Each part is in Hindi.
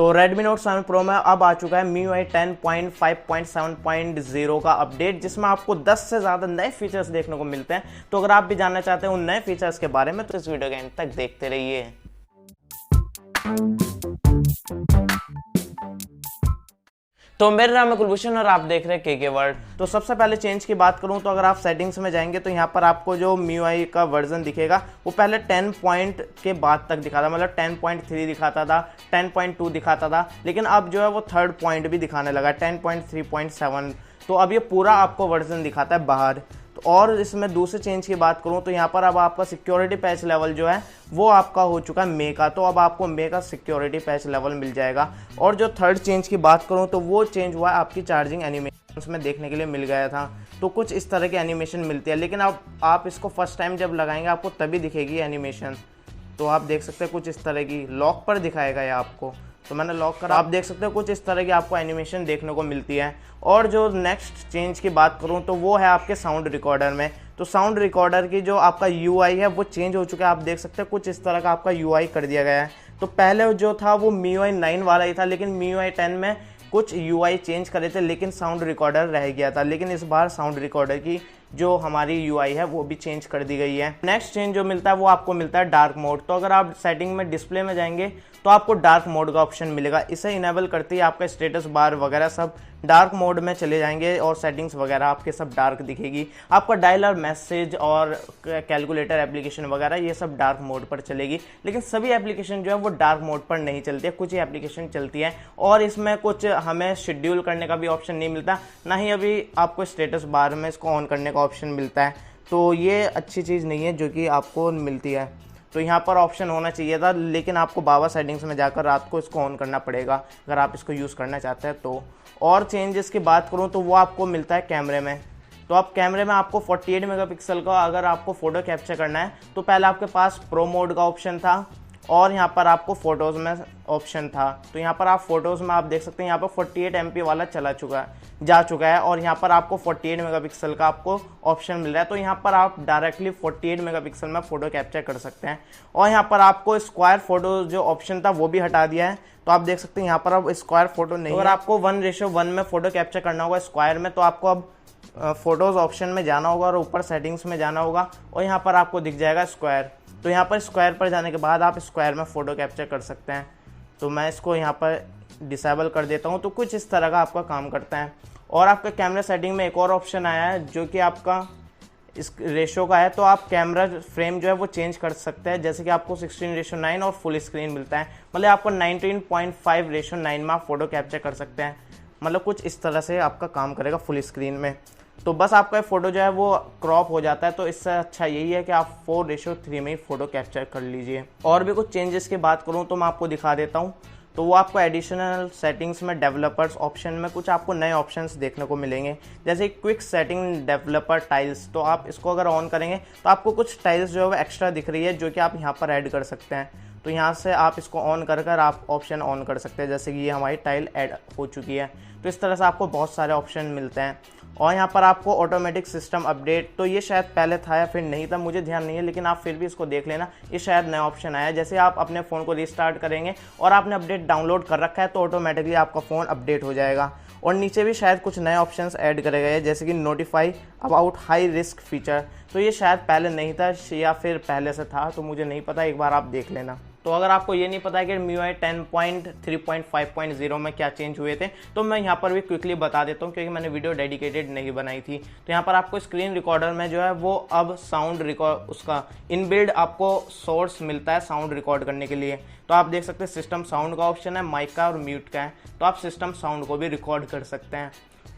तो Redmi Note 7 Pro में अब आ चुका है MIUI 10.5.7.0 का अपडेट, जिसमें आपको 10 से ज़्यादा नए फीचर्स देखने को मिलते हैं। तो अगर आप भी जानना चाहते हैं उन नए फीचर्स के बारे में तो इस वीडियो के एंड तक देखते रहिए। तो मेरा नाम है कुलभूषण और आप देख रहे हैं के वर्ल्ड। तो सबसे पहले चेंज की बात करूं तो अगर आप सेटिंग्स में जाएंगे तो यहाँ पर आपको जो MIUI का वर्जन दिखेगा वो पहले 10 पॉइंट के बाद तक दिखाता, मतलब 10.3 दिखाता था, 10.2 दिखाता था, लेकिन अब जो है वो 3rd पॉइंट भी दिखाने लगा 10.3.7। तो अब ये पूरा आपको वर्जन दिखाता है बाहर। तो और इसमें दूसरे चेंज की बात करूं तो यहाँ पर अब आपका सिक्योरिटी पैच लेवल जो है वो आपका हो चुका है मे का, तो अब आपको मे का सिक्योरिटी पैच लेवल मिल जाएगा। और जो 3rd चेंज की बात करूं तो वो चेंज हुआ है आपकी चार्जिंग एनिमेशन में देखने के लिए मिल गया था। तो कुछ इस तरह की एनिमेशन मिलती है, लेकिन अब आप इसको फर्स्ट टाइम जब लगाएंगे आपको तभी दिखेगी एनिमेशन। तो आप देख सकते हैं कुछ इस तरह की लॉक पर दिखाएगा ये आपको। तो मैंने लॉक करा, आप देख सकते हो कुछ इस तरह की आपको एनिमेशन देखने को मिलती है। और जो नेक्स्ट चेंज की बात करूं तो वो है आपके साउंड रिकॉर्डर में। तो साउंड रिकॉर्डर की जो आपका UI है वो चेंज हो चुका है। आप देख सकते हैं कुछ इस तरह का आपका UI कर दिया गया है। तो पहले जो था वो MIUI 9 वाला ही था, लेकिन MIUI 10 में कुछ UI चेंज करे थे, लेकिन साउंड रिकॉर्डर रह गया था। लेकिन इस बार साउंड रिकॉर्डर की जो हमारी UI है वो भी चेंज कर दी गई है। नेक्स्ट चेंज जो मिलता है वो आपको मिलता है डार्क मोड। तो अगर आप सेटिंग में डिस्प्ले में जाएंगे तो आपको डार्क मोड का ऑप्शन मिलेगा। इसे इनेबल करते ही आपका स्टेटस बार वगैरह सब डार्क मोड में चले जाएंगे और सेटिंग्स वगैरह आपके सब डार्क दिखेगी। आपका डायलर, मैसेज और कैलकुलेटर एप्लीकेशन वगैरह ये सब डार्क मोड पर चलेगी, लेकिन सभी एप्लीकेशन जो है वो डार्क मोड पर नहीं चलती है, कुछ ही एप्लीकेशन चलती है। और इसमें कुछ हमें शेड्यूल करने का भी ऑप्शन नहीं मिलता, ना ही अभी आपको स्टेटस बार में इसको ऑन करने का ऑप्शन मिलता है। तो ये अच्छी चीज़ नहीं है जो कि आपको मिलती है। तो यहाँ पर ऑप्शन होना चाहिए था, लेकिन आपको बाबा सेटिंग्स में जाकर रात को इसको ऑन करना पड़ेगा अगर आप इसको यूज़ करना चाहते हैं तो। और चेंजेस की बात करूँ तो वो आपको मिलता है कैमरे में। तो आप कैमरे में आपको 48 मेगापिक्सल का अगर आपको फ़ोटो कैप्चर करना है तो पहले आपके पास प्रो मोड का ऑप्शन था और यहाँ पर आपको फ़ोटोज़ में ऑप्शन था। तो यहाँ पर आप फ़ोटोज़ में आप देख सकते हैं यहाँ पर 48 MP वाला जा चुका है और यहाँ पर आपको 48 मेगापिक्सल का आपको ऑप्शन मिल रहा है। तो यहाँ पर आप डायरेक्टली 48 मेगापिक्सल में फ़ोटो कैप्चर कर सकते हैं। और यहाँ पर आपको स्क्वायर फ़ोटो जो ऑप्शन था वो भी हटा दिया है। तो आप देख सकते हैं यहाँ पर अब स्क्वायर फ़ोटो नहीं है। अगर आपको 1:1 में फ़ोटो कैप्चर करना होगा स्क्वायर में तो आपको अब फ़ोटोज़ ऑप्शन में जाना होगा और ऊपर सेटिंग्स में जाना होगा और यहाँ पर आपको दिख जाएगा स्क्वायर। तो यहाँ पर स्क्वायर पर जाने के बाद आप स्क्वायर में फ़ोटो कैप्चर कर सकते हैं। तो मैं इसको यहाँ पर डिसेबल कर देता हूँ। तो कुछ इस तरह का आपका काम करता है। और आपका कैमरा सेटिंग में एक और ऑप्शन आया है जो कि आपका इस रेशो का है। तो आप कैमरा फ्रेम जो है वो चेंज कर सकते हैं, जैसे कि आपको 16:9 और फुल स्क्रीन मिलता है, मतलब आपको 19.5:9 में आप फ़ोटो कैप्चर कर सकते हैं। मतलब कुछ इस तरह से आपका काम करेगा फुल स्क्रीन में। तो बस आपका फ़ोटो जो है वो क्रॉप हो जाता है। तो इससे अच्छा यही है कि आप 4:3 में ही फ़ोटो कैप्चर कर लीजिए। और भी कुछ चेंजेस की बात करूँ तो मैं आपको दिखा देता हूँ। तो वो आपको एडिशनल सेटिंग्स में डेवलपर्स ऑप्शन में कुछ आपको नए ऑप्शंस देखने को मिलेंगे, जैसे क्विक सेटिंग डेवलपर टाइल्स। तो आप इसको अगर ऑन करेंगे तो आपको कुछ टाइल्स जो है वो एक्स्ट्रा दिख रही है जो कि आप यहाँ पर ऐड कर सकते हैं। तो यहाँ से आप इसको ऑन कर आप ऑप्शन ऑन कर सकते हैं, जैसे कि ये हमारी टाइल ऐड हो चुकी है। तो इस तरह से आपको बहुत सारे ऑप्शन मिलते हैं। और यहाँ पर आपको ऑटोमेटिक सिस्टम अपडेट, तो ये शायद पहले था या फिर नहीं था, मुझे ध्यान नहीं है, लेकिन आप फिर भी इसको देख लेना, ये शायद नया ऑप्शन आया है। जैसे आप अपने फ़ोन को रिस्टार्ट करेंगे और आपने अपडेट डाउनलोड कर रखा है तो ऑटोमेटिकली आपका फ़ोन अपडेट हो जाएगा। और नीचे भी शायद कुछ नए ऑप्शंस ऐड करे गए हैं, जैसे कि notify about high risk feature. तो ये शायद पहले नहीं था या फिर पहले से था, तो मुझे नहीं पता, एक बार आप देख लेना। तो अगर आपको ये नहीं पता है कि MIUI 10.3.5.0 में क्या चेंज हुए थे तो मैं यहाँ पर भी क्विकली बता देता हूँ, क्योंकि मैंने वीडियो डेडिकेटेड नहीं बनाई थी। तो यहाँ पर आपको स्क्रीन रिकॉर्डर में जो है वो अब साउंड रिकॉर्ड, उसका इनबिल्ड आपको सोर्स मिलता है साउंड रिकॉर्ड करने के लिए। तो आप देख सकते हैं सिस्टम साउंड का ऑप्शन है, माइक का और म्यूट का है। तो आप सिस्टम साउंड को भी रिकॉर्ड कर सकते हैं।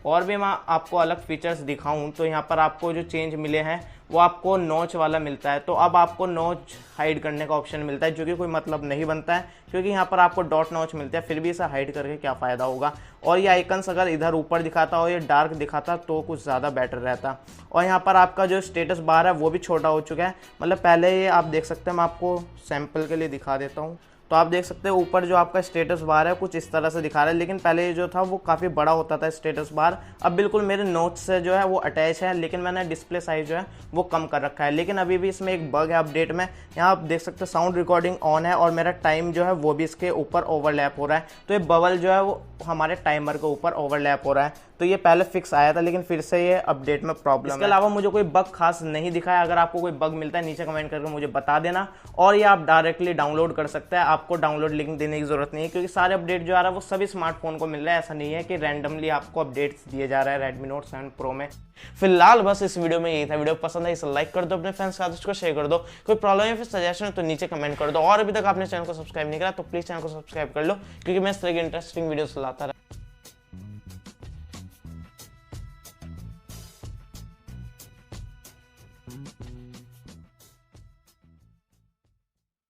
और भी मैं आपको अलग फीचर्स दिखाऊं तो यहाँ पर आपको जो चेंज मिले हैं वो आपको नॉच वाला मिलता है। तो अब आपको नॉच हाइड करने का ऑप्शन मिलता है, जो कि कोई मतलब नहीं बनता है, क्योंकि यहाँ पर आपको डॉट नॉच मिलता है, फिर भी इसे हाइड करके क्या फ़ायदा होगा। और ये आइकन्स अगर इधर ऊपर दिखाता और ये डार्क दिखाता तो कुछ ज़्यादा बेटर रहता। और यहाँ पर आपका जो स्टेटस बार है वो भी छोटा हो चुका है, मतलब पहले ये आप देख सकते हैं, मैं आपको सैम्पल के लिए दिखा देता हूँ। तो आप देख सकते हो ऊपर जो आपका स्टेटस बार है कुछ इस तरह से दिखा रहा है, लेकिन पहले ये जो था वो काफ़ी बड़ा होता था स्टेटस बार, अब बिल्कुल मेरे नोट्स से जो है वो अटैच है, लेकिन मैंने डिस्प्ले साइज जो है वो कम कर रखा है। लेकिन अभी भी इसमें एक बग है अपडेट में, यहाँ आप देख सकते हो साउंड रिकॉर्डिंग ऑन है और मेरा टाइम जो है वो भी इसके ऊपर ओवरलैप हो रहा है, तो ये बबल जो है वो हमारे टाइमर के ऊपर ओवरलैप हो रहा है। तो ये पहले फिक्स आया था लेकिन फिर से ये अपडेट में प्रॉब्लम है। इसके अलावा मुझे कोई बग खास नहीं दिखा है। अगर आपको कोई बग मिलता है नीचे कमेंट करके मुझे बता देना, और ये आप डायरेक्टली डाउनलोड कर सकते हैं, आपको डाउनलोड लिंक देने की जरूरत नहीं है, क्योंकि सारे अपडेट जो आ रहा है वो सभी स्मार्टफोन को मिल रहा है। ऐसा नहीं है कि रैंडमली आपको अपडेट्स दिए जा रहा है Redmi Note 7 Pro में। फिलहाल बस इस वीडियो में यही था। वीडियो पसंद है इसे लाइक कर दो, अपने फ्रेंड्स के साथ इसको शेयर कर दो। कोई प्रॉब्लम या फिर सजेशन है तो नीचे कमेंट कर दो, और अभी तक आपने चैनल को सब्सक्राइब नहीं करा तो प्लीज चैनल को सब्सक्राइब कर लो, क्योंकि मैं इस तरह की इंटरेस्टिंग वीडियोस लाता